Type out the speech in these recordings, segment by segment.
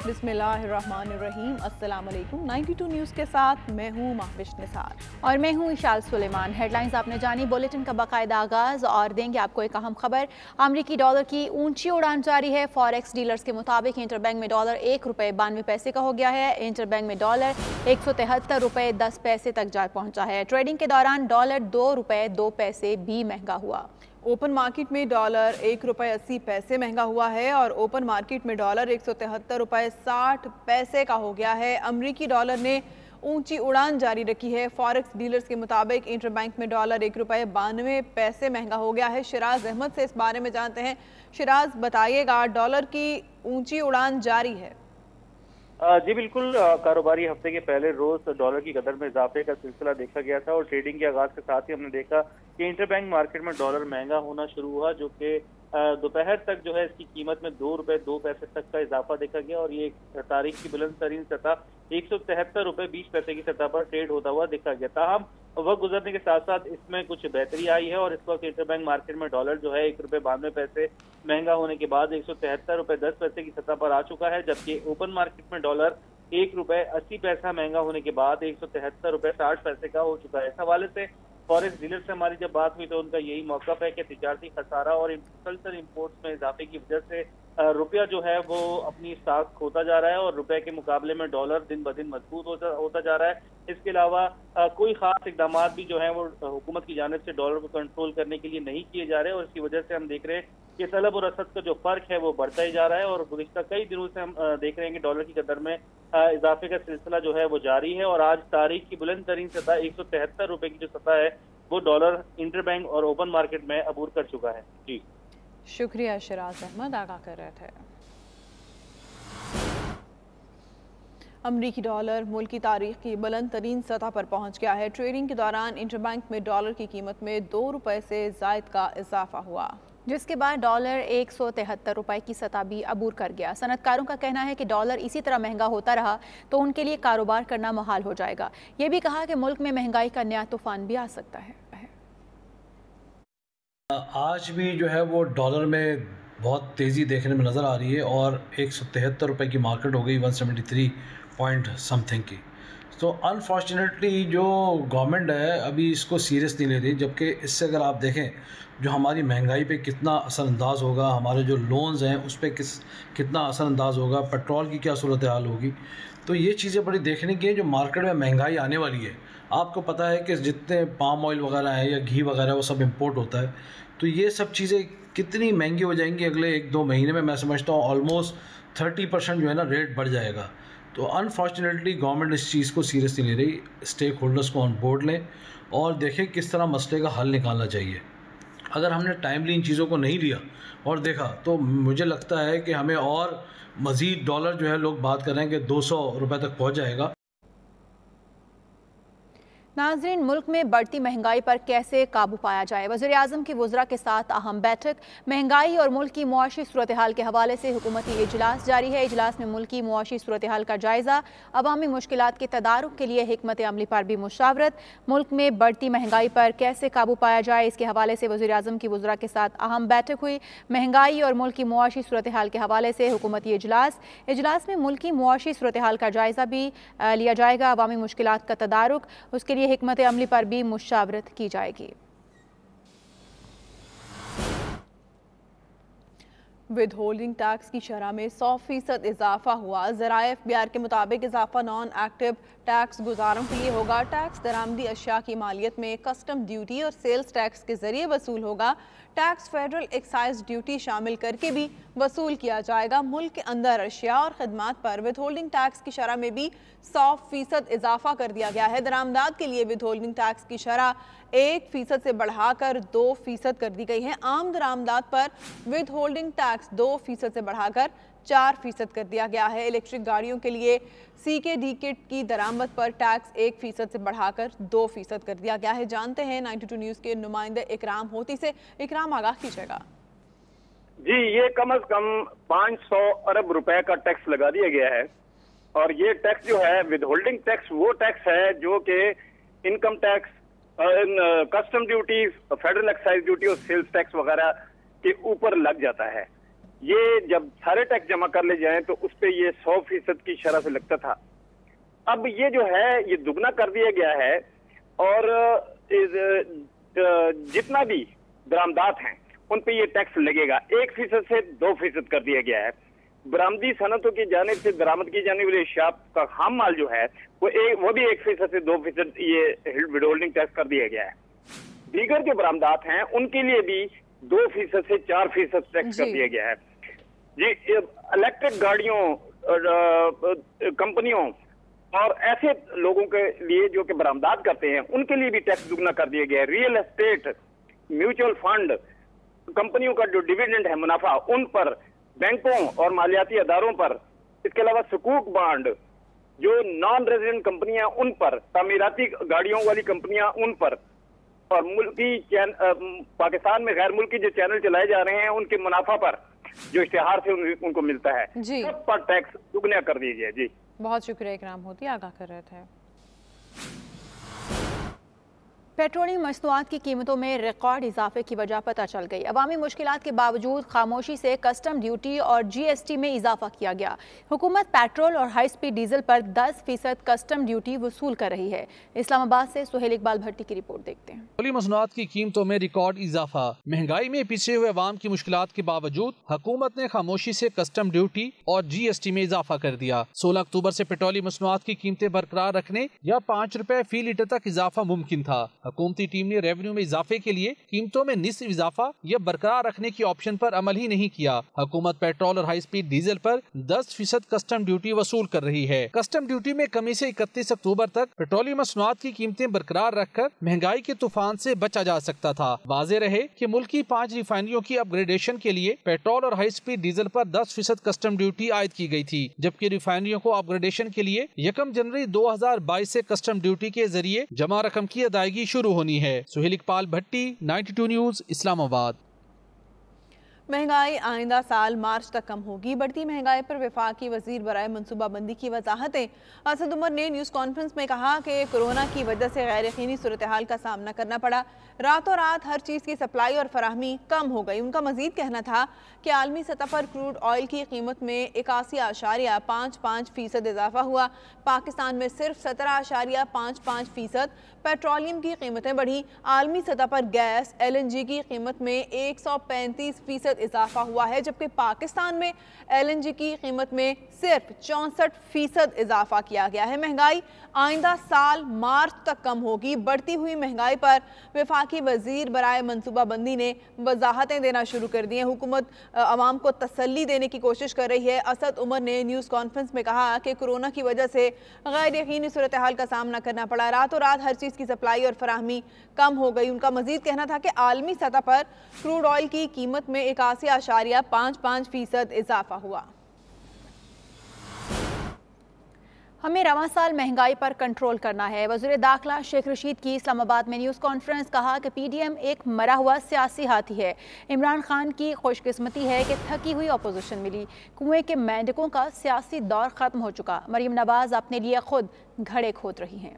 बिस्मिल्लाहिर्रहमानिर्रहीम। अस्सलाम वालेकुम। 92 न्यूज़ के साथ मैं हूँ महविश निसार और मैं हूँ इशाल सुलेमान। हेडलाइंस आपने जानी, बुलेटिन का बाकायदा आगाज़ और देंगे आपको एक अहम खबर। अमरीकी डॉलर की ऊंची उड़ान जारी है। फॉरेक्स डीलर्स के मुताबिक इंटरबैंक में डॉलर 1 रुपये 92 पैसे का हो गया है। इंटरबैंक में डॉलर 173 रुपये 10 पैसे तक जा पहुँचा है। ट्रेडिंग के दौरान डॉलर 2 रुपये 2 पैसे भी महंगा हुआ। ओपन मार्केट में डॉलर 1 रुपये 80 पैसे महंगा हुआ है और ओपन मार्केट में डॉलर 173 रुपये 60 पैसे का हो गया है। अमरीकी डॉलर ने ऊंची उड़ान जारी रखी है। फॉरेक्स डीलर्स के मुताबिक इंटरबैंक में डॉलर 1 रुपये 92 पैसे महंगा हो गया है। शिराज अहमद से इस बारे में जानते हैं। शिराज, बताइएगा, डॉलर की ऊंची उड़ान जारी है। जी बिल्कुल, कारोबारी हफ्ते के पहले रोज डॉलर की कदर में इजाफे का सिलसिला देखा गया था और ट्रेडिंग के आगाज के साथ ही हमने देखा कि इंटरबैंक मार्केट में डॉलर महंगा होना शुरू हुआ, जो कि दोपहर तक जो है इसकी कीमत में 2 रुपये 2 पैसे तक का इजाफा देखा गया और ये तारीख की बुलंद तरीन सतह 173 रुपये 20 पैसे की सतह पर ट्रेड होता हुआ देखा गया। ताहम वक्त गुजरने के साथ साथ इसमें कुछ बेहतरी आई है और इस वक्त इंटरबैंक मार्केट में डॉलर जो है 1 रुपये 92 पैसे महंगा होने के बाद 173 रुपये 10 पैसे की सतह पर आ चुका है, जबकि ओपन मार्केट में डॉलर 1 रुपये 80 पैसा महंगा होने के बाद 173 रुपये 60 पैसे का हो चुका है। इस हवाले से फॉरेक्स डीलर से हमारी जब बात हुई तो उनका यही मौक़िफ़ है कि तिजारती खसारा और मुसलसल इम्पोर्ट्स में इजाफे की वजह से रुपया जो है वो अपनी साख खोता जा रहा है और रुपए के मुकाबले में डॉलर दिन ब दिन मजबूत होता जा रहा है। इसके अलावा कोई खास इकदाम भी जो है वो हुकूमत की जानिब से डॉलर को कंट्रोल करने के लिए नहीं किए जा रहे और इसकी वजह से हम देख रहे हैं कि तलब और रसद का जो फर्क है वो बढ़ता ही जा रहा है और गुज़िश्ता कई दिनों से हम देख रहे हैं कि डॉलर की कदर में इजाफे का सिलसिला जो है वो जारी है और आज तारीख की बुलंद तरीन सतह 173 रुपये की जो सतह है वो डॉलर इंटरबैंक और ओपन मार्केट में अबूर कर चुका है। जी शुक्रिया शिराज अहमद, आगाह कर रहे थे। अमरीकी डॉलर मुल्क की तारीख की बुलंद तरीन सतह पर पहुंच गया है। ट्रेडिंग के दौरान इंटरबैंक में डॉलर की कीमत में 2 रुपये से ज़ायद का इजाफा हुआ, जिसके बाद डॉलर 173 रुपये की सतह भी अबूर कर गया। सनतकारों का कहना है कि डॉलर इसी तरह महंगा होता रहा तो उनके लिए कारोबार करना मुहाल हो जाएगा। ये भी कहा कि मुल्क में महंगाई का नया तूफान भी आ सकता है। आज भी जो है वो डॉलर में बहुत तेज़ी देखने में नज़र आ रही है और 173 रुपये की मार्केट हो गई 173 पॉइंट समथिंग की। तो अनफॉर्चुनेटली जो गवर्नमेंट है अभी इसको सीरियस नहीं ले रही, जबकि इससे अगर आप देखें जो हमारी महंगाई पे कितना असरअंदाज होगा, हमारे जो लोन्स हैं उस पर कितना असरअंदाज होगा, पेट्रोल की क्या सूरत हाल होगी, तो ये चीज़ें बड़ी देखने की हैं। जो मार्केट में महंगाई आने वाली है, आपको पता है कि जितने पाम ऑयल वगैरह है या घी वगैरह वो सब इंपोर्ट होता है, तो ये सब चीज़ें कितनी महंगी हो जाएंगी अगले 1-2 महीने में। मैं समझता हूँ ऑलमोस्ट 30% जो है ना रेट बढ़ जाएगा। तो अनफॉर्चुनेटली गवर्नमेंट इस चीज़ को सीरियस नहीं ले रही। स्टेक होल्डर्स को ऑन बोर्ड लें और देखें किस तरह मसले का हल निकालना चाहिए। अगर हमने टाइमली इन चीज़ों को नहीं लिया और देखा तो मुझे लगता है कि हमें और मज़ीद डॉलर जो है लोग बात कर रहे हैं कि 200 रुपये तक पहुँच जाएगा। नाज़रीन, मुल्क में बढ़ती महंगाई पर कैसे काबू पाया जाए। वज़ीर-ए-आज़म की वज़रा के साथ अहम बैठक। महंगाई और मुल्क की मुआशी सूरत हाल के हवाले से हुकूमती इजलास जारी है। इजलास में मुल्क की मुआशी सूरत हाल का जायज़ा, अवामी मुश्किलात के तदारुक के लिए हिकमत अमली पर भी मुशावरत। मुल्क में बढ़ती महंगाई पर कैसे काबू पाया जाए, इसके हवाले से वज़ीर-ए-आज़म की वज़रा के साथ अहम बैठक हुई। महंगाई और मुल्क की मुआशी सूरत हाल के हवाले से हुकूमती इजलास में मुल्क की मुआशी सूरत हाल का जायज़ा भी लिया जाएगा। अवामी मुश्किलात का तदारुक, उसके लिए हिकमत अमली पर भी मुशावरत की जाएगी। विद होल्डिंग टैक्स की शरह में 100% इजाफा हुआ। ज़राए एफबीआर के मुताबिक इजाफा नॉन एक्टिव टैक्स गुजारों के लिए होगा। टैक्स दरामदी अशिया की मालियत में कस्टम ड्यूटी और सेल्स टैक्स के जरिए वसूल होगा। टैक्स फेडरल एक्साइज ड्यूटी शामिल करके भी वसूल किया जाएगा। मुल्क के अंदर अशिया और खदमात पर विद होल्डिंग टैक्स की शरह में भी 100% इजाफा कर दिया गया है। दरामदात के लिए विद होल्डिंग टैक्स की शरह 1% से बढ़ाकर 2% कर दी गई है। आम दरामदात पर विद होल्डिंग टैक्स 2% से बढ़ाकर 4% कर दिया गया है। इलेक्ट्रिक गाड़ियों के लिए CKD किट की दरामद पर टैक्स 1% से बढ़ाकर 2% कर दिया गया है। जानते हैं 92 न्यूज़ के नुमाइंदे इकराम होती से। इकराम, आगाह कीजिएगा। जी, ये कम अज कम 500 अरब रुपए का टैक्स लगा दिया गया है और ये टैक्स जो है विद होल्डिंग टैक्स वो टैक्स है जो कि income tax, custom duty, federal excise duty और सेल्स टैक्स वगैरह के ऊपर लग जाता है। یہ جب سارے ٹیکس جمع کر لے جائیں تو اس پہ یہ 100% کی شرح سے لگتا تھا. اب یہ جو ہے یہ دگنا کر دیا گیا ہے اور جتنا بھی درآمدات ہیں ان پہ یہ ٹیکس لگے گا. 1% سے 2% کر دیا گیا ہے. برآمدی صنعتوں کی جانب سے درآمد کی جانے والی اشیاء کا خام مال جو ہے وہ بھی 1% سے 2% یہ ود ہولڈنگ ٹیکس کر دیا گیا ہے. دیگر جو برآمدات ہیں ان کے لیے بھی 2% سے 4% ٹیکس کر دیا گیا ہے. جی الیکٹرک گاڑیوں کمپنیوں اور ایسے لوگوں کے لیے جو کہ برآمدات کرتے ہیں ان کے لیے بھی ٹیکس دگنا کر دیا گیا ہے. ریئل اسٹیٹ، میوچل فنڈ کمپنیوں کا جو ڈیویڈنڈ ہے منافع ان پر، بینکوں اور مالیاتی اداروں پر، اس کے علاوہ سکوک بانڈ جو نان ریزیڈنٹ کمپنیاں ان پر، تعمیراتی گاڑیوں والی کمپنیاں ان پر، اور ملکی پاکستان میں غیر ملکی جو چینل چلائے جا رہے ہیں ان کے منافع پر جو اشتہار سے ان کو ملتا ہے سب پر ٹیکس دگنا کر دیجیے. جی بہت شکریہ اکرام ہوتی، آگاہ کر رہے تھے. پیٹرولیم مصنوعات کی قیمتوں میں ریکارڈ اضافے کی وجہ پتہ چل گئی. عوامی مشکلات کے باوجود خاموشی سے کسٹم ڈیوٹی اور جی ایس ٹی میں اضافہ کیا گیا. حکومت پیٹرول اور ہائی سپیڈ ڈیزل پر 10% کسٹم ڈیوٹی وصول کر رہی ہے. اسلام آباد سے سہیل اقبال بھٹی کی رپورٹ دیکھتے ہیں. پیٹرولیم مصنوعات کی قیمتوں میں ریکارڈ اضافہ. مہنگائی میں پیچھے ہوئے عوام کی مشکلات کے باوجود حکومت نے خاموشی سے کسٹم ڈیوٹی اور جی ایس ٹی میں اضافہ کر دیا. 16 اکتوبر سے پیٹرولیم مصنوعات کی قیمتیں برقرار رکھنے یا 5 روپے فی لیٹر تک اضافہ ممکن تھا. حکومتی ٹیم نے ریونیو میں اضافے کے لیے قیمتوں میں نصف اضافہ یا برقرار رکھنے کی آپشن پر عمل ہی نہیں کیا. حکومت پیٹرول اور ہائی سپیڈ ڈیزل پر 10% کسٹم ڈیوٹی وصول کر رہی ہے. کسٹم ڈیوٹی میں کمی سے 31 اکتوبر تک پیٹرولیم مصنوعات کی قیمتیں برقرار رکھ کر مہنگائی کے طوفان سے بچا جا سکتا تھا. واضح رہے کہ ملکی 5 ریفائنریوں کی اپ گریڈیشن کے لیے پیٹرول اور ہائی سپیڈ ڈیزل پر 10% کسٹم ڈیوٹی عائد کی گئی تھی، جبکہ ریفائنریوں کو اپ گریڈیشن کے لیے 1 جنوری 2022 سے کسٹم ڈیوٹی کے ذریعے جمع رقم کی ادائیگی شروع ہونی ہے. سہیل اقبال بھٹی، 92 نیوز، اسلام آباد. مہنگائی آئندہ سال مارچ تک کم ہوگی. بڑھتی مہنگائی پر وفاقی وزیر برائے منصوبہ بندی کی وضاحتیں. اسد عمر نے نیوز کانفرنس میں کہا کہ کورونا کی وجہ سے غیر یقینی صورتحال کا سامنا کرنا پڑا. راتوں رات ہر چیز کی سپلائی اور فراہمی کم ہو گئی. ان کا مزید کہنا تھا کہ عالمی سطح پر کروڈ آئل کی قیمت میں 81.55% اضافہ ہوا. پاکستان میں صرف 17.55%. پیٹرولیم کی قیمتیں بڑھی. عالمی سطح پر گیس LNG کی قیمت میں 135% اضافہ ہوا ہے، جبکہ پاکستان میں LNG کی قیمت میں صرف 64% اضافہ کیا گیا ہے. مہنگائی آئندہ سال مارچ تک کم ہوگی. بڑھتی ہوئی مہنگائی پر وفاقی وزیر برائے منصوبہ بندی نے وضاحتیں دینا شروع کر دی ہیں. حکومت عوام کو تسلی دینے کی کوشش کر رہی ہے. اسد عمر نے نیوز کانفرنس میں کہا کہ کورونا کی وجہ سے غیر یقینی صورتحال کا سامنا کرنا پڑا. راتوں رات ہر چیز کی سپلائی اور فراہمی کم ہو گئی. ان کا مزید کہنا تھا کہ عالمی سطح پر کروڈ آئل کی قیمت میں 81.55% اضافہ ہوا. ہمیں رواں سال مہنگائی پر کنٹرول کرنا ہے. وزیر داخلہ شیخ رشید کی اسلام آباد میں نیوز کانفرنس. کہا کہ پی ڈی ایم ایک مرا ہوا سیاسی ہاتھی ہے. عمران خان کی خوش قسمتی ہے کہ تھکی ہوئی اپوزیشن ملی. کنویں کے مینڈکوں کا سیاسی دور ختم ہو چکا. مریم نواز اپنے لیے خود گھڑے کھود رہی ہیں.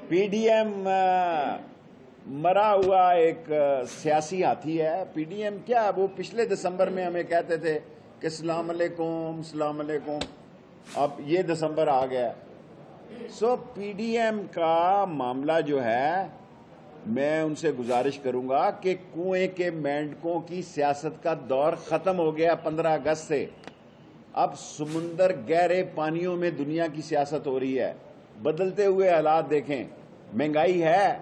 پی ڈی ایم مرا ہوا ایک سیاسی ہاتھی ہے. پی ڈی ایم کیا، وہ پچھلے دسمبر میں ہمیں کہتے تھے کہ السلام علیکم السلام علیکم، اب یہ دسمبر آ گیا. سو پی ڈی ایم کا معاملہ جو ہے، میں ان سے گزارش کروں گا کہ کنویں کے مینڈکوں کی سیاست کا دور ختم ہو گیا 15 اگست سے. اب سمندر گہرے پانیوں میں دنیا کی سیاست ہو رہی ہے. بدلتے ہوئے حالات دیکھیں. مہنگائی ہے،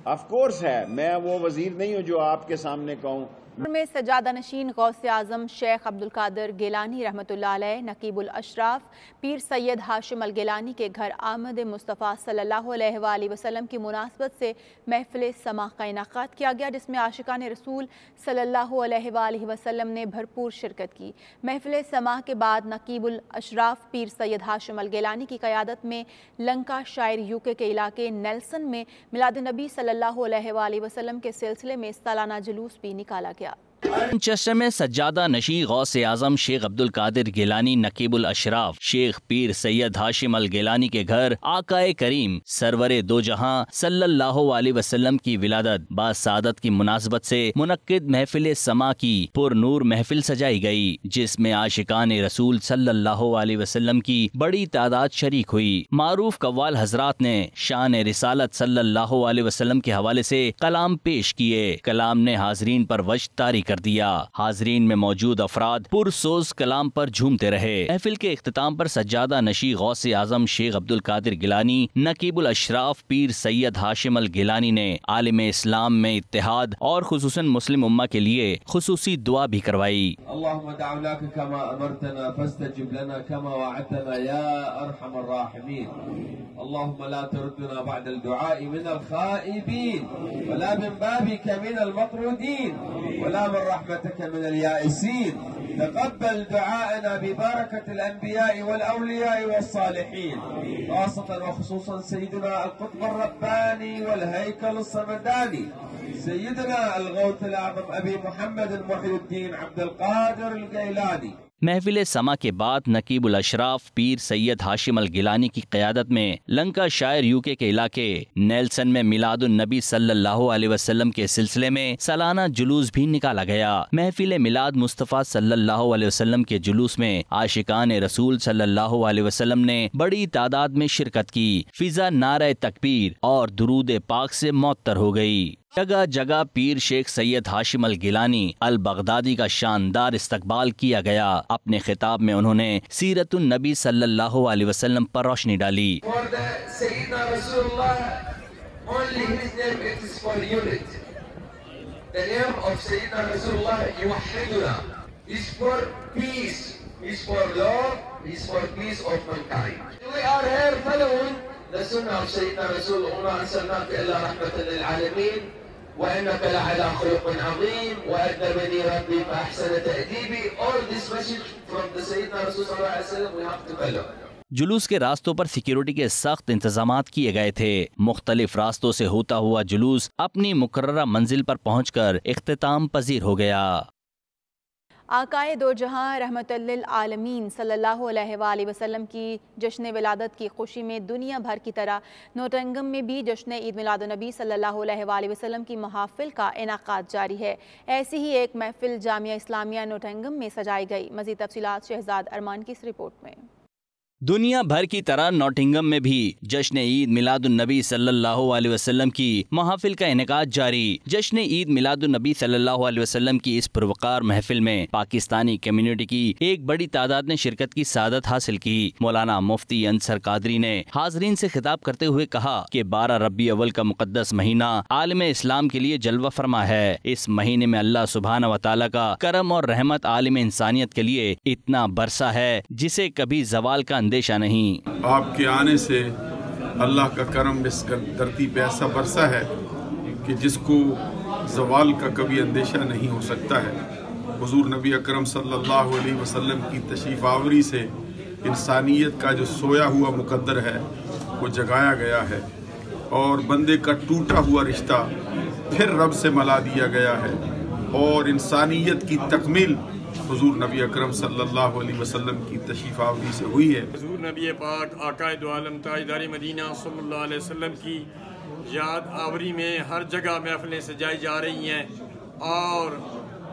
آف کورس ہے. میں وہ وزیر نہیں ہوں جو آپ کے سامنے کہوں. میں سجادہ نشین غوث اعظم شیخ عبدالقادر گیلانی رحمۃ اللہ علیہ، نقیب الاشراف پیر سید ہاشم الگیلانی کے گھر آمد مصطفیٰ صلی اللہ علیہ وآلہ وسلم کی مناسبت سے محفل سماع کا انعقاد کیا گیا، جس میں عاشقان رسول صلی اللہ علیہ وآلہ وسلم نے بھرپور شرکت کی. محفل سماع کے بعد نقیب الاشراف پیر سید ہاشم الگیلانی کی قیادت میں لنکا شائر UK کے علاقے نیلسن میں میلاد نبی صلی اللہ علیہ وآلہ وسلم کے سلسلے میں سالانہ جلوس بھی نکالا گیا. मैनचेस्टर में सज्जादा नशी गौस आजम शेख अब्दुल कादिर गिलानी नकीबुल अशराफ शेख पीर सैयद हाशिम अल गिलानी के घर आकाए करीम सरवरे दो जहां सल्लल्लाहु अलैहि वसल्लम की विलादत बासादत की मुनासबत से मुनक्किद महफिल समा की पुरनूर महफिल सजाई गई, जिसमें आशिकान रसूल सल्लल्लाहु अलैहि वसल्लम की बड़ी तादाद शरीक हुई। मारूफ कव्वाल हजरात ने शान रिसालत सल्लल्लाहु अलैहि वसल्लम के हवाले से कलाम पेश किए। कलाम ने हाजरीन पर वजद तारी कर दिया। हाजरीन में मौजूद अफराद पुरसोज कलाम पर झूमते रहे। महफिल के इख्तिताम पर सज्जादा नशी गौस आजम शेख अब्दुल कादिर गिलानी नकीबुल अशराफ पीर सैयद हाशिम अल गिलानी ने आलिम इस्लाम में इत्तेहाद और खुसूसन मुस्लिम उम्मा के लिए खुसूसी दुआ भी करवाई। رحمتك من اليائسين تقبل دعاءنا ببركة الأنبياء والأولياء والصالحين خاصة وخصوصا سيدنا القطب الرباني والهيكل الصمداني سيدنا الغوث الأعظم أبي محمد محي الدين عبد القادر الجيلاني। महफिल समा के बाद नकीबुल अशराफ पीर सैयद हाशिम अल गिलानी की क़यादत में लंका शायर यूके के इलाके नेल्सन में मिलादुन नबी सल्लल्लाहु अलैहि वसल्लम के सिलसिले में सालाना जुलूस भी निकाला गया। महफिल मिलाद मुस्तफ़ा सल्लल्लाहु अलैहि वसल्लम के जुलूस में आशिकान रसूल सल्लल्लाहु अलैहि वसल्लम ने बड़ी तादाद में शिरकत की। फिजा नारे तकबीर और दुरूद पाक से मुअत्तर हो गई। जगह जगह पीर शेख सैयद हाशिम अल गिलानी अल बगदादी का शानदार इस्तकबाल किया गया। अपने खिताब में उन्होंने सीरतुन नबी सल्लल्लाहु अलैहि वसल्लम पर रोशनी डाली। وإنك لعلى خلق عظيم وأدبني ربي فأحسن تأديبي. All this message from the Sayyidina Rasul sallallahu alaihi wasallam we have to follow. जुलूस के रास्तों पर सिक्योरिटी के सख्त इंतजामात किए गए थे। मुख्तलिफ रास्तों से होता हुआ जुलूस अपनी मुकर्ररा मंजिल पर पहुंचकर इख्तिताम पजीर हो गया। आकाए दो जहां रहमतुल्लिल आलमीन सल्लल्लाहु अलैहि वसल्लम की जश्न विलादत की खुशी में दुनिया भर की तरह नोटिंगम में भी जश्न ईद मिलादुन्नबी सल्लल्लाहु अलैहि वसल्लम की महफिल का इनाकाद जारी है। ऐसी ही एक महफिल जामिया इस्लामिया नोटिंगम में सजाई गई। मज़ीद तफसीलात शहजाद अरमान की इस रिपोर्ट में। दुनिया भर की तरह नॉटिंगम में भी जश्न ईद मिलादुन्नबी सल्लल्लाहु अलैहि वसल्लम की महफिल का इनेकाद जारी। जश्न ईद मिलादुन्नबी सल्लल्लाहु अलैहि वसल्लम की इस पुरवकार महफिल में पाकिस्तानी कम्युनिटी की एक बड़ी तादाद ने शिरकत की सादत हासिल की। मौलाना मुफ्ती अंसर कादरी ने हाजरीन से खिताब करते हुए कहा कि 12 रबी अव्वल का मुकद्दस महीना आलम इस्लाम के लिए जलवा फरमा है। इस महीने में अल्लाह सुब्हानहू व तआला का करम और रहमत आलिम इंसानियत के लिए इतना बरसा है जिसे कभी जवाल का अंदेशा नहीं। आपके आने से अल्लाह का करम इस धरती पे ऐसा बरसा है कि जिसको जवाल का कभी अंदेशा नहीं हो सकता है। हुजूर नबी अकरम सल्लल्लाहु अलैहि वसल्लम की तशरीफ आवरी से इंसानियत का जो सोया हुआ मुकद्दर है वो जगाया गया है और बंदे का टूटा हुआ रिश्ता फिर रब से मिला दिया गया है और इंसानियत की तकमील हुजूर नबी अकरम सल्लल्लाहु अलैहि वसल्लम की तशरीफ आवरी से हुई है। हुजूर नबी पाक आकाए दो आलम ताजदार मदीना सल्लल्लाहु अलैहि वसल्लम की याद आवरी में हर जगह महफिलें सजाई जा रही हैं और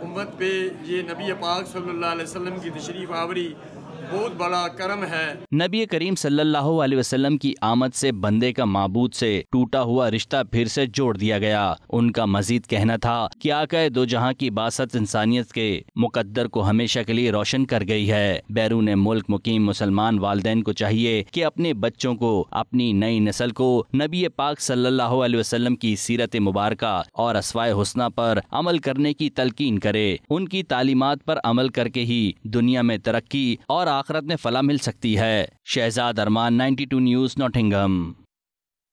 उम्मत पे ये नबी पाक सल्लल्लाहु अलैहि वसल्लम की तशरीफ आवरी बहुत बड़ा करम है। नबी करीम सल्लल्लाहु अलैहि वसल्लम की आमद से बंदे का माबूद से टूटा हुआ रिश्ता फिर से जोड़ दिया गया। उनका मजीद कहना था कि आकाए दो जहां की बासत इंसानियत के मुकद्दर को हमेशा के लिए रोशन कर गई है। बैरून मुल्क मुकीम मुसलमान वालिदैन को चाहिए कि अपने बच्चों को, अपनी नई नस्ल को नबी पाक सल्लल्लाहु अलैहि वसल्लम की सीरत मुबारका और अस्वाए हुस्ना पर अमल करने की तलकीन करे। उनकी तालीमात पर अमल करके ही दुनिया में तरक्की और आखिरत में फलाह मिल सकती है। शहजाद अरमान, 92 न्यूज़, नॉटिंघम।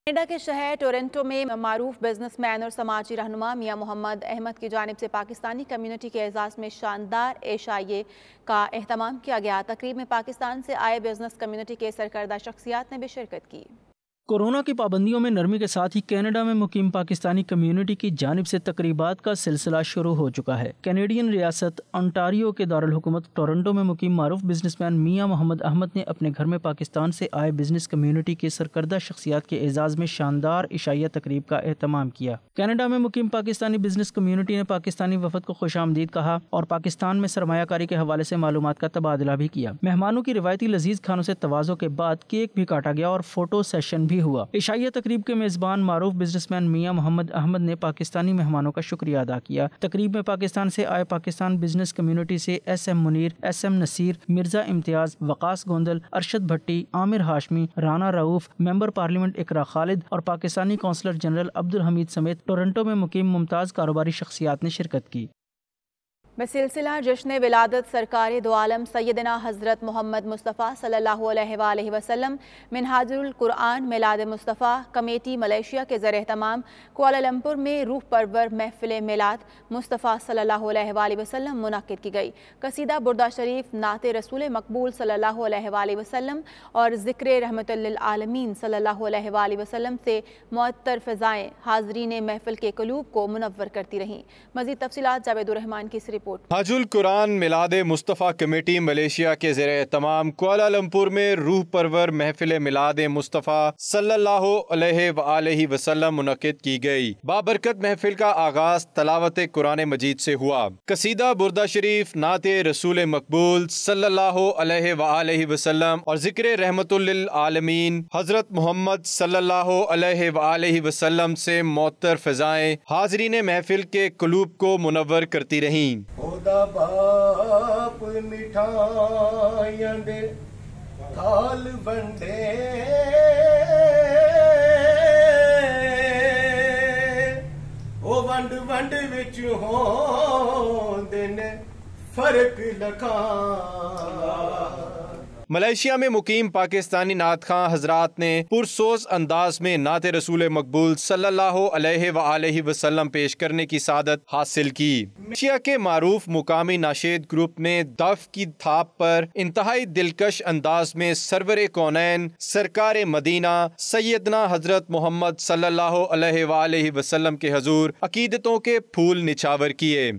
कनाडा के शहर टोरंटो में मारूफ बिजनेसमैन और समाजी रहनुमा मियां मोहम्मद अहमद की जानिब से पाकिस्तानी कम्युनिटी के एजाज़ में शानदार एशाइये का एहतमाम किया गया। तकरीब में पाकिस्तान से आए बिजनेस कम्युनिटी के सरकर्दा शख्सियात ने भी शिरकत की। کورونا کی پابندیوں میں نرمی کے ساتھ ہی کینیڈا میں مقیم پاکستانی کمیونٹی کی جانب سے تقریبات کا سلسلہ شروع ہو چکا ہے۔ کینیڈین ریاست انٹاریو کے دارالحکومت ٹورنٹو میں مقیم معروف بزنس مین میاں محمد احمد نے اپنے گھر میں پاکستان سے آئے بزنس کمیونٹی کے سرکردہ شخصیات کے اعزاز میں شاندار عشائیہ تقریب کا اہتمام کیا۔ کینیڈا میں مقیم پاکستانی بزنس کمیونٹی نے پاکستانی وفد کو خوش آمدید کہا اور پاکستان میں سرمایہ کاری کے حوالے سے معلومات کا تبادلہ بھی کیا۔ مہمانوں کی روایتی لذیذ کھانوں سے تواضع کے بعد کیک بھی کاٹا گیا اور فوٹو سیشن بھی ہوا۔ عشائیہ تقریب کے میزبان معروف بزنس مین میاں محمد احمد نے پاکستانی مہمانوں کا شکریہ ادا کیا۔ تقریب میں پاکستان سے آئے پاکستان بزنس کمیونٹی سے S M Munir, S M Naseer, Mirza Imtiaz, Waqas Gondal, Arshad بھٹی، عامر ہاشمی، رانا رؤوف، ممبر پارلیمنٹ اقرا خالد اور پاکستانی کونسلر جنرل عبد الحمید سمیت ٹورنٹو میں مقیم ممتاز کاروباری شخصیات نے شرکت کی۔ بسلسلہ جشن ولادت سرکار دو عالم سیدنا حضرت محمد مصطفیٰ صلی اللہ علیہ وآلہ وسلم منہاج القرآن میلاد مصطفیٰ کمیٹی ملیشیا کے زیر اہتمام کوالالمپور میں روح پرور محفل میلاد مصطفیٰ صلی اللہ علیہ وآلہ وسلم منعقد کی گئی۔ قصیدہ بردہ شریف، نعت رسول مقبول صلی اللہ علیہ وآلہ وسلم اور ذکر رحمت للعالمین صلی اللہ علیہ وآلہ وسلم سے معطر فضائیں حاضرین محفل کے قلوب کو منور کرتی رہیں۔ مزید تفصیلات جاوید الرحمان کی رپورٹ۔ حج القرآن میلاد مصطفیٰ کمیٹی ملیشیا کے زیر اہتمام کوالالمپور میں روح پرور محفل میلاد مصطفیٰ صلی اللہ علیہ وآلہ وسلم منعقد کی گئی۔ بابرکت محفل کا آغاز تلاوت قرآن مجید سے ہوا۔ قصیدہ بردہ شریف، نعت رسول مقبول صلی اللہ علیہ وآلہ وسلم اور ذکر رحمت للعالمین حضرت محمد صلی اللہ علیہ وآلہ وسلم سے معطر فضائیں حاضرین محفل کے قلوب کو منور کرتی رہیں۔ خدا باپ مٹھائیاں دے تھال بنڈے او ونڈ ونڈ وچ ہوندے نے فرق لکھاں۔ ملیشیا میں مقیم پاکستانی نعت خواں حضرات نے پرسوز انداز میں نعت رسول مقبول صلی اللہ علیہ وآلہ وسلم پیش کرنے کی سعادت حاصل کی۔ ملیشیا کے معروف مقامی ناشید گروپ نے دف کی تھاپ پر انتہائی دلکش انداز میں سرور کونین سرکار مدینہ سیدنا حضرت محمد صلی اللہ علیہ وآلہ وسلم کے حضور عقیدتوں کے پھول نچھاور کیے۔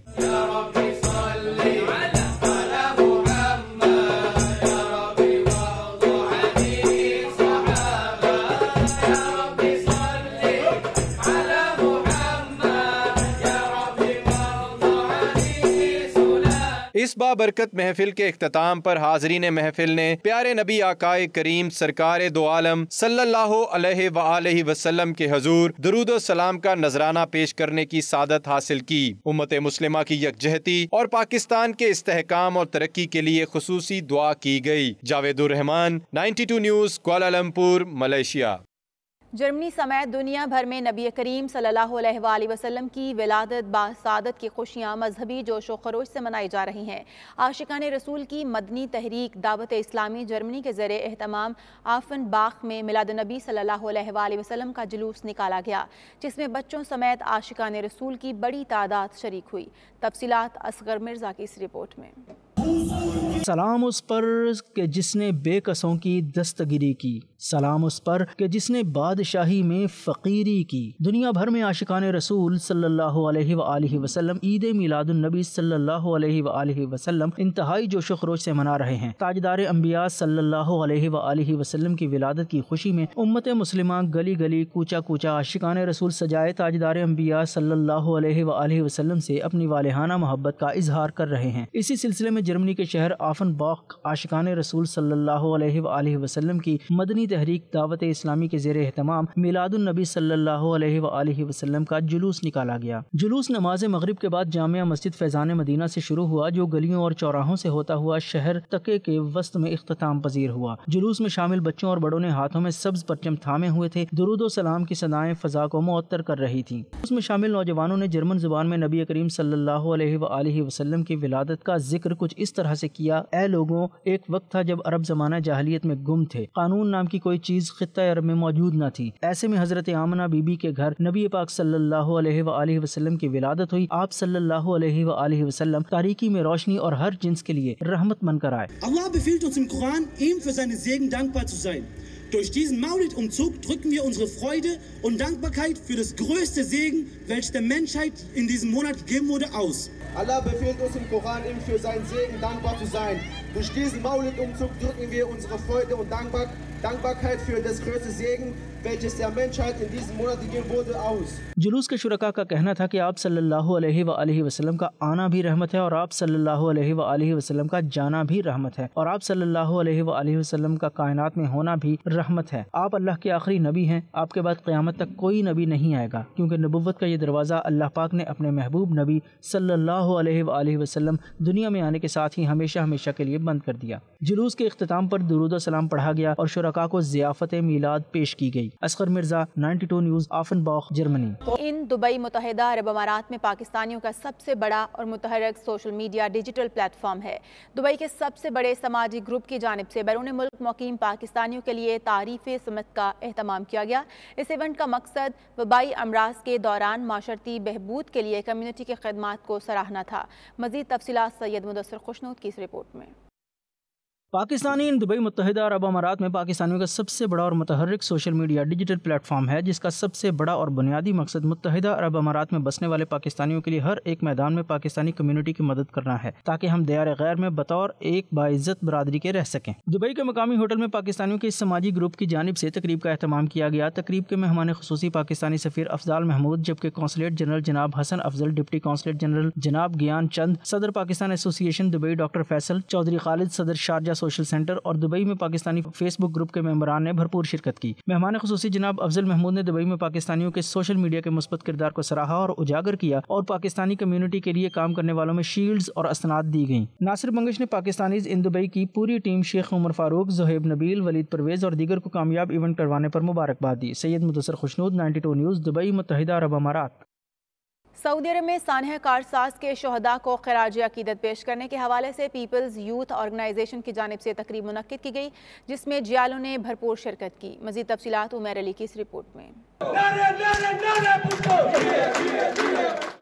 اس بابرکت محفل کے اختتام پر حاضرین محفل نے پیارے نبی آقائے کریم سرکار دو عالم صلی اللہ علیہ وآلہ وسلم کے حضور درود و سلام کا نذرانہ پیش کرنے کی سعادت حاصل کی۔ امت مسلمہ کی یکجہتی اور پاکستان کے استحکام اور ترقی کے لیے خصوصی دعا کی گئی۔ جاوید الرحمان، 92 نیوز، کوالالمپور، ملیشیا۔ جرمنی سمیت دنیا بھر میں نبی کریم صلی اللہ علیہ وآلہ وسلم کی ولادت بسعادت کی خوشیاں مذہبی جوش و خروش سے منائی جا رہی ہیں۔ عاشقان رسول کی مدنی تحریک دعوت اسلامی جرمنی کے زیر اہتمام آفن باغ میں میلاد نبی صلی اللہ علیہ وآلہ وسلم کا جلوس نکالا گیا، جس میں بچوں سمیت عاشقان رسول کی بڑی تعداد شریک ہوئی۔ تفصیلات اصغر مرزا کی اس رپورٹ میں۔ سلام اس پر کہ جس نے بے کسوں کی دستگیری کی، سلام اس پر کہ جس نے بادشاہی میں فقیری کی۔ دنیا بھر میں عاشقان رسول صلی اللہ علیہ وآلہ وسلم عید میلاد النبی صلی اللہ علیہ وآلہ وسلم انتہائی جوش و خروش سے منا رہے ہیں۔ تاجدار انبیاء صلی اللہ علیہ وآلہ وسلم کی ولادت کی خوشی میں امت مسلمہ گلی گلی کوچہ کوچہ عاشقان رسول سجائے تاجدار انبیاء صلی اللہ علیہ وآلہ وسلم سے اپنی والہانہ محبت کا اظہار کر رہے ہیں۔ اسی سلسلے میں جرمنی کے شہر آفن باغ عاشقان رسول صلی اللہ علیہ وآلہ وسلم کی مدنی تحریک دعوت اسلامی کے زیر اہتمام میلاد النبی صلی اللہ علیہ وآلہ وسلم کا جلوس نکالا گیا۔ جلوس نماز مغرب کے بعد جامع مسجد فیضان مدینہ سے شروع ہوا، جو گلیوں اور چوراہوں سے ہوتا ہوا شہر تکے کے وسط میں اختتام پذیر ہوا۔ جلوس میں شامل بچوں اور بڑوں نے ہاتھوں میں سبز پرچم تھامے ہوئے تھے۔ درود و سلام کی صدائیں فضا کو معطر کر رہی تھیں۔ اس میں شامل نوجوانوں نے جرمن زبان میں نبی کریم صلی اللہ علیہ وآلہ وسلم کی ولادت کا ذکر کچھ اس طرح سے کیا: اے لوگوں، ایک وقت تھا جب عرب زمانہ جاہلیت میں گم تھے، قانون نام کی کوئی چیز خطہ عرب میں موجود نہ تھی۔ ایسے میں حضرت آمنہ بی بی کے گھر نبی پاک صلی اللہ علیہ وآلہ وسلم کی ولادت ہوئی۔ آپ صلی اللہ علیہ وآلہ وسلم تاریکی میں روشنی اور ہر جنس کے لیے رحمت بن کر آئے۔ Allah befiehlt uns im Koran, ihm für seinen Segen dankbar zu sein. Durch diesen Maulid-Umzug drücken wir unsere Freude und Dankbarkeit für das größte Segen, welches der Menschheit in diesem Monat gegeben wurde, aus. Allah befiehlt uns im Koran, ihm für seinen Segen dankbar zu sein. Durch diesen Maulid-Umzug drücken wir unsere Freude und Dankbarkeit für das größte Segen, welches der Menschheit in diesem Monat gegeben wurde, aus. जुलूस के शुरका का कहना था कि आप सल्लल्लाहु अलैहि वसल्लम का आना भी रहमत है और आप सल्लल्लाहु अलैहि वसल्लम का जाना भी रहमत है और आप सल्लल्लाहु अलैहि वसल्लम का कायनात में होना भी रहमत है। आप अल्लाह के आखिरी नबी हैं, आपके बाद क़यामत तक कोई नबी नहीं आएगा, क्योंकि नबुव्वत का ये दरवाज़ा अल्लाह पाक ने अपने महबूब नबी सल्लल्लाहु अलैहि वसल्लम दुनिया में आने के साथ ही हमेशा हमेशा के लिए बंद कर दिया। जुलूस के इख्तिताम पर दुरूद व सलाम पढ़ा गया और शुरका को ज़ियाफ़त मीलाद पेश की गई। Asghar Mirza, 92 news, Offenbach, Germany. In Dubai मुत्तहिदा अरब अमारात में पाकिस्तानियों का सबसे बड़ा और मुतहर्रिक सोशल मीडिया डिजिटल प्लेटफॉर्म है। दुबई के सबसे बड़े समाजी ग्रुप की जानिब से बैरून मुल्क मुकीम पाकिस्तानियों के लिए तारीफ़ समत का एहतमाम किया गया। इस इवेंट का मकसद वबाई अमराज के दौरान माशरती बहबूद के लिए कम्युनिटी की खदमात को सराहना था। मज़ीद तफसीलात सैयद मुदस्सिर खुशनूद की इस रिपोर्ट में। पाकिस्तानी इन दुबई मुत्तहिदा अरब अमारात में पाकिस्तानियों का सबसे बड़ा और मुतहर्रिक सोशल मीडिया डिजिटल प्लेटफॉर्म है, जिसका सबसे बड़ा और बुनियादी मकसद मुत्तहिदा अरब अमारात में बसने वाले पाकिस्तानियों के लिए हर एक मैदान में पाकिस्तानी कम्युनिटी की मदद करना है, ताकि हम दियार गैर में बतौर एक बाइज्जत बरादरी के रह सकें। दुबई के मकामी होटल में पाकिस्तानियों के इस समाजी ग्रुप की जानिब से तकरीब का एहतमाम किया गया। तकरीब के मेहमान खुसूसी पाकिस्तानी सफ़ीर अफजाल महमूद, जबकि कौंसलेट जनरल जनाब Hasan Afzal, deputy consulate general जनाब ज्ञान चंद, सदर Pakistan association Dubai doctor Faisal Chaudhry Khalid, सदर शारजा सोशल सेंटर और दुबई में पाकिस्तानी फेसबुक ग्रुप के मेंबरान ने भरपूर शिरकत की। मेहमान खुसूसी जनाब अफजल महमूद ने दुबई में पाकिस्तानियों के सोशल मीडिया के मुस्बत किरदार को सराहा और उजागर किया और पाकिस्तानी कम्युनिटी के लिए काम करने वालों में शील्ड्स और असनाद दी गईं। नासिर बंगश ने पाकिस्तानीज इन दुबई की पूरी टीम शेख उमर फारूक, ज़ुहैब नबील, वलीद परवेज और दीगर को कामयाब इवेंट करवाने पर मुबारकबाद दी। सैयद मुदस्सिर खुशनूद, 92 न्यूज़, दुबई, मुत्तहिदा अरब अमारात। सऊदी अरब में सानह कारसाज के शहदा को खराज अकीदत पेश करने के हवाले से पीपल्स यूथ ऑर्गेनाइजेशन की जानिब से तकरीब मुनक्किद की गई, जिसमें जियालों ने भरपूर शिरकत की। मज़ीद तफसीलात उमर अली की इस रिपोर्ट में।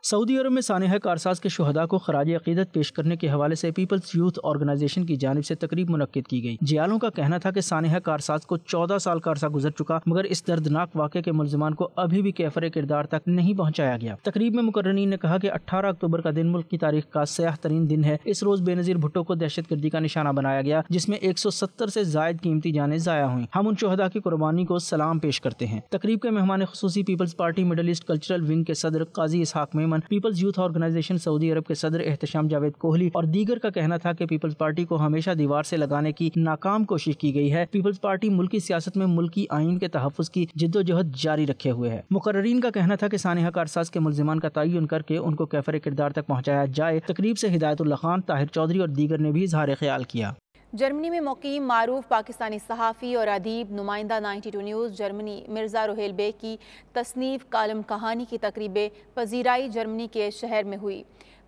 सऊदी अरब में सानह कारसाज के शहदा को खराज अकीदत पेश करने के हवाले से पीपल्स यूथ ऑर्गेनाइजेशन की जानिब से तकरीब मुनक्किद की गई। जियालों का कहना था कि सानह कारसाज को 14 साल का अरसा गुजर चुका, मगर इस दर्दनाक वाक़े के मुल्ज़िमान को अभी भी कैफर किरदार तक नहीं पहुँचाया गया। तकरीब में मुकर्ररीन ने कहा कि 18 अक्टूबर का दिन मुल्क की तारीख का सयाह तरीन दिन है। इस रोज बेनज़ीर भुट्टो को दहशतगर्दी का निशाना बनाया गया, जिसमें 170 से जायद कीमती जानें ज़ाया हुई। हम उन शहदा की कुर्बानी को सलाम पेश करते हैं। तकरीब के मेहमान खुसूसी Peoples Party Middle East cultural wing के सदर काजी इसहाक मेमन, पीपल्स यूथ ऑर्गेनाइजेशन सऊदी अरब के सदर एहतशाम जावेद कोहली और दीगर का कहना था कि पीपल्स पार्टी को हमेशा दीवार से लगाने की नाकाम कोशिश की गई है। पीपल्स पार्टी मुल्की सियासत में मुल्की आइन के तहफ़्फ़ुज़ की जिद्दोजहद जारी रखे हुए है। मुकर्ररीन का कहना था कि सानह कारसाज के मुल्ज़िमान का तयन करके उनको कैफर किरदार तक पहुँचाया जाए। तकरीब से हिदायतुल्लाह खान, ताहिर चौधरी और दीगर ने भी इज़हार ख़याल किया। जर्मनी में मुकीम मारूफ पाकिस्तानी सहाफ़ी और अदीब नुमाइंदा 92 न्यूज़ जर्मनी मिर्ज़ा रोहेल बेग की तसनीफ़ कालम कहानी की तकरीबें पजीराई जर्मनी के शहर में हुई।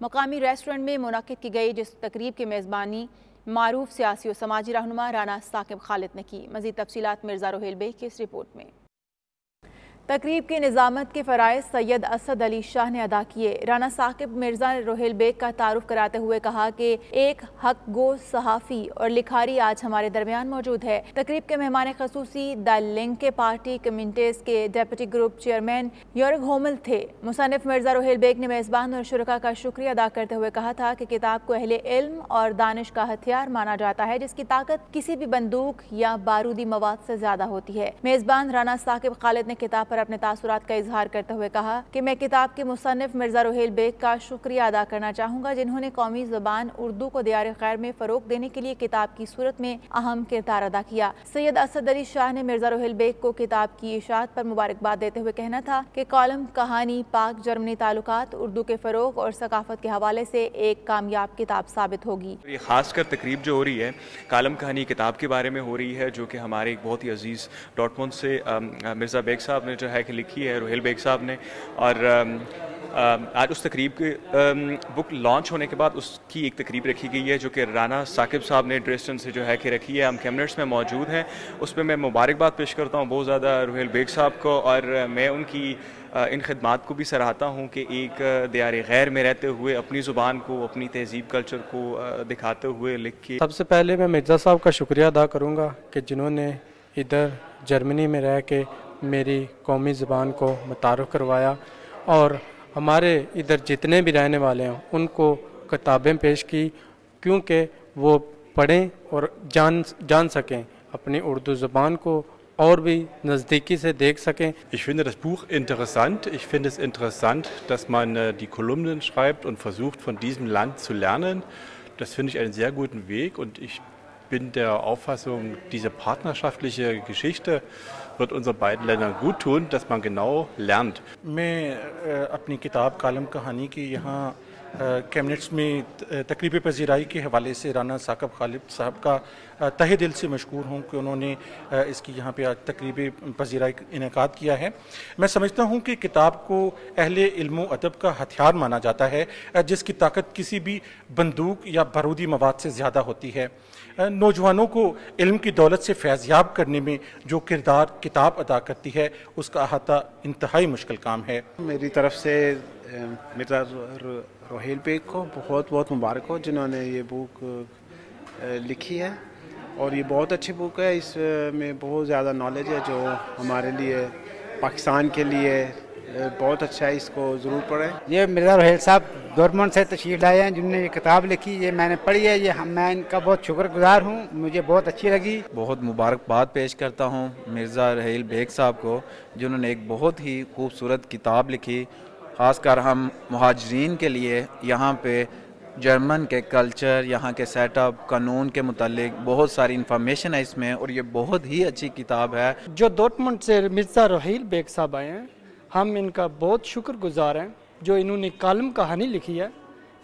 मकामी रेस्टोरेंट में मुनक्किद की गई, जिस तकरीब की मेज़बानी मारूफ सियासी और समाजी रहनुमा राना साकिब खालिद ने की। मज़ीद तफसीलात मिर्ज़ा रोहेल बेग की इस रिपोर्ट में। तकरीब की निज़ामत के फ़राइज़ सैयद असद अली शाह ने अदा किए। राना साकिब मिर्ज़ा रोहेल बेग का तारुफ कराते हुए कहा कि एक हक गो सहाफ़ी और लिखारी आज हमारे दरमियान मौजूद है। तकरीब के मेहमान खसूसी द लिंके पार्टी कम्युनिटीज़ के डेप्यूटी ग्रुप चेयरमैन यर्ग होमल थे। मुसन्निफ़ मिर्ज़ा रोहेल बेग ने मेज़बान और शुरका का शुक्रिया अदा करते हुए कहा था कि किताब को अहले इल्म और दानिश का हथियार माना जाता है, जिसकी ताकत किसी भी बंदूक या बारूदी मवाद से ज़्यादा होती है। मेज़बान राना साकिब खालिद ने किताब अपने तासुरात का इजहार करते हुए कहा कि मैं किताब के मुसन्निफ मिर्ज़ा रोहेल बेग का शुक्रिया अदा करना चाहूँगा, जिन्होंने कौमी ज़बान उर्दू को दियार खैर में फ़रोग देने के लिए किताब की सूरत में अहम किरदार अदा किया। सैयद असद अली शाह ने मिर्ज़ा रोहेल बेग को किताब की इशाअत पर मुबारकबाद देते हुए कहना था कि कॉलम कहानी पाक जर्मनी ताल्लुकात, उर्दू के फ़रोग और सकाफत के हवाले से एक कामयाब किताब साबित होगी। ये खासकर तकरीब जो हो रही है कॉलम कहानी किताब के बारे में हो रही है, जो कि हमारे एक बहुत ही अजीज़ डॉटमुंड से मिर्ज़ा बेग साहब ने जो है कि लिखी है, रोहेल बेग साहब ने। और आज उस तकरीब के बुक लॉन्च होने के बाद उसकी एक तकरीब रखी गई है, जो कि राना साकिब साहब ने ड्रेस्टन से जो है कि रखी है। हम कैबिनेट्स में मौजूद हैं, उसमें मैं मुबारकबाद पेश करता हूँ बहुत ज़्यादा रोहेल बेग साहब को, और मैं उनकी इन खिदमात को भी सराहता हूँ कि एक दियार गैर में रहते हुए अपनी ज़ुबान को, अपनी तहजीब कल्चर को दिखाते हुए लिख के। सबसे पहले मैं मिर्ज़ा साहब का शुक्रिया अदा करूँगा कि जिन्होंने इधर जर्मनी में रह के मेरी कौमी ज़बान को मुतारफ़ करवाया और हमारे इधर जितने भी रहने वाले हैं उनको किताबें पेश की क्योंकि वो पढ़ें और जान सकें अपनी उर्दू ज़बान को और भी नज़दीकी से देख सकें. Ich finde das Buch interessant. Ich finde es interessant, dass man die Kolumnen schreibt und versucht, von diesem Land zu lernen. Das finde ich einen sehr guten Weg und ich bin der Auffassung, diese partnerschaftliche Geschichte wird unseren beiden Ländern gut tun, dass man genau lernt. मैं अपनी किताब कालम कहानी की यहाँ cabinets में तकरीब पजीराई के हवाले से राना साकब खालिद साहब का तहे दिल से मशकूर हूँ कि उन्होंने इसकी यहाँ पे आज तकरीब पजीराई इनेकाद किया है. मैं समझता हूँ कि किताब को अहले इल्म व अदब का हथियार माना जाता है जिसकी ताकत किसी भी बंदूक या बारूदी मवाद से ज़्यादा होती है. नौजवानों को इल्म की दौलत से फैज़याब करने में जो किरदार किताब अदा करती है उसका अहाता इंतहाई मुश्किल काम है. मेरी तरफ से मिर्ज़ा रोहेल बेग को बहुत बहुत मुबारक हो जिन्होंने ये बुक लिखी है और ये बहुत अच्छी बुक है. इसमें बहुत ज़्यादा नॉलेज है जो हमारे लिए पाकिस्तान के लिए बहुत अच्छा है. इसको ज़रूर पढ़ें. ये मिर्ज़ा रोहेल साहब डॉर्टमुंड से तशरीफ़ लाए हैं जिन्होंने ये किताब लिखी. ये मैंने पढ़ी है. ये मैं इनका बहुत शुक्रगुजार हूँ. मुझे बहुत अच्छी लगी. बहुत मुबारकबाद पेश करता हूँ मिर्ज़ा रोहेल बेग साहब को जिन्होंने एक बहुत ही खूबसूरत किताब लिखी. ख़ासकर हम मुहाजिरीन के लिए यहाँ पे जर्मन के कल्चर, यहाँ के सेटअप, कानून के मुतालिक बहुत सारी इन्फॉर्मेशन है इसमें और ये बहुत ही अच्छी किताब है. जो डॉर्टमुंड से मिर्ज़ा रोहेल बेग साहब आए हैं हम इनका बहुत शुक्रगुजार हैं जो इन्होंने कालम कहानी लिखी है.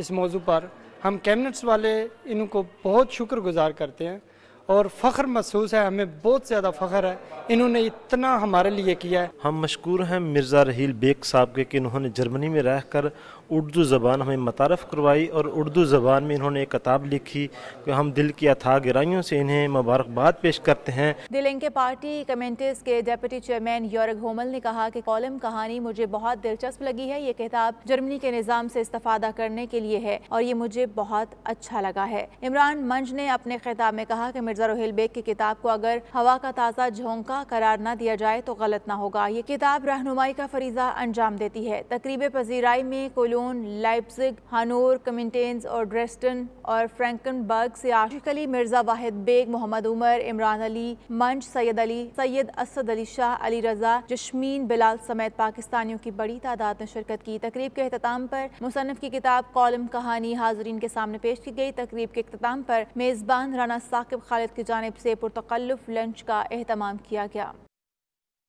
इस मौजू पर हम कैबिनेट्स वाले इनको बहुत शुक्रगुजार करते हैं और फ़ख्र महसूस है. हमें बहुत ज़्यादा फ़ख्र है इन्होंने इतना हमारे लिए किया है. हम मशकूर हैं मिर्ज़ा रोहेल बेग साहब के कि इन्होंने जर्मनी में रहकर उर्दू ज़बान हमें मुतारफ़ करवाई और उर्दू ज़बान में इन्होंने एक किताब लिखी कि हम दिल की अथाह गहराइयों से इन्हें मुबारकबाद पेश करते हैं. दिलेंग के पार्टी कमेंटेस के डेप्यूटी चेयरमैन योरग होमल ने कहा कि कॉलम कहानी मुझे बहुत दिलचस्प लगी है. ये किताब जर्मनी के निज़ाम से इस्तिफ़ादा करने के लिए है और ये मुझे बहुत अच्छा लगा है. इमरान मंज ने अपने खिताब में कहा कि मिर्ज़ा रोहेल बेग की किताब को अगर हवा का ताज़ा झोंका करार न दिया जाए तो गलत ना होगा. ये किताब रहनुमाई का फरीज़ा अंजाम देती है. तकरीब पजीराई में कोलोन, लाइप्ज़िग, हानोवर, कमिंटेन्स और ड्रेस्टन और फ्रैंकनबर्ग से आशिक अली, मिर्ज़ा वाहिद बेग, मोहम्मद उमर, इमरान अली, मंज, सैयद असद अली शाह, अली रज़ा, जश्मीन बिलाल समेत पाकिस्तानियों की बड़ी तादाद ने शिरकत की. तकरीब के अख्ताम पर मुसन्निफ की किताब कॉलम कहानी हाज़रीन के सामने पेश की गई. तकरीब के अख्ताम पर मेज़बान राना साकिब खालिद की जानिब से पुरतकल्लुफ़ लंच का एहतमाम किया गया.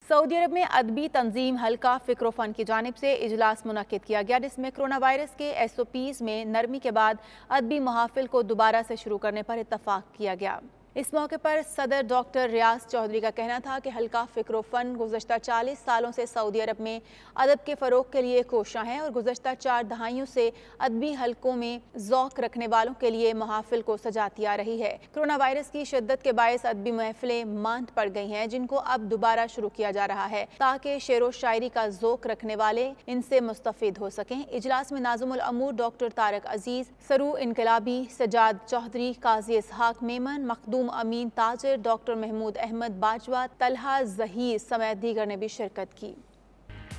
सऊदी अरब में अदबी तंजीम हल्का फ़िक्र फ़न की जानिब से इजलास मुनक्किद किया गया जिसमें कोरोना वायरस के SOPs में नरमी के बाद अदबी महाफिल को दोबारा से शुरू करने पर इत्तफाक किया गया. इस मौके पर सदर डॉक्टर रियाज चौधरी का कहना था कि हल्का फ़िक्र फ़न गुज़श्ता 40 सालों से सऊदी अरब में अदब के फ़रोग़ के लिए कोशिश है और गुज़श्ता 4 दहाइयों से अदबी हलकों में ज़ौक़ रखने वालों के लिए महाफिल को सजाती आ रही है. कोरोना वायरस की शिद्दत के बायस अदबी महफिलें मांद पड़ गई हैं जिनको अब दोबारा शुरू किया जा रहा है ताकि शेर व शायरी का ज़ौक़ रखने वाले इनसे मुस्तफ़ीद हो सकें. इजलास में नाज़िमुल अमूर डॉक्टर तारक अजीज़, सरू इनकलाबी, सजाद चौधरी, काजी इसहाक मेमन, मखदूम अमीन ताजिर, डॉक्टर महमूद अहमद बाजवा, तलहा ज़हीर समेत दीगर ने भी शिरकत की.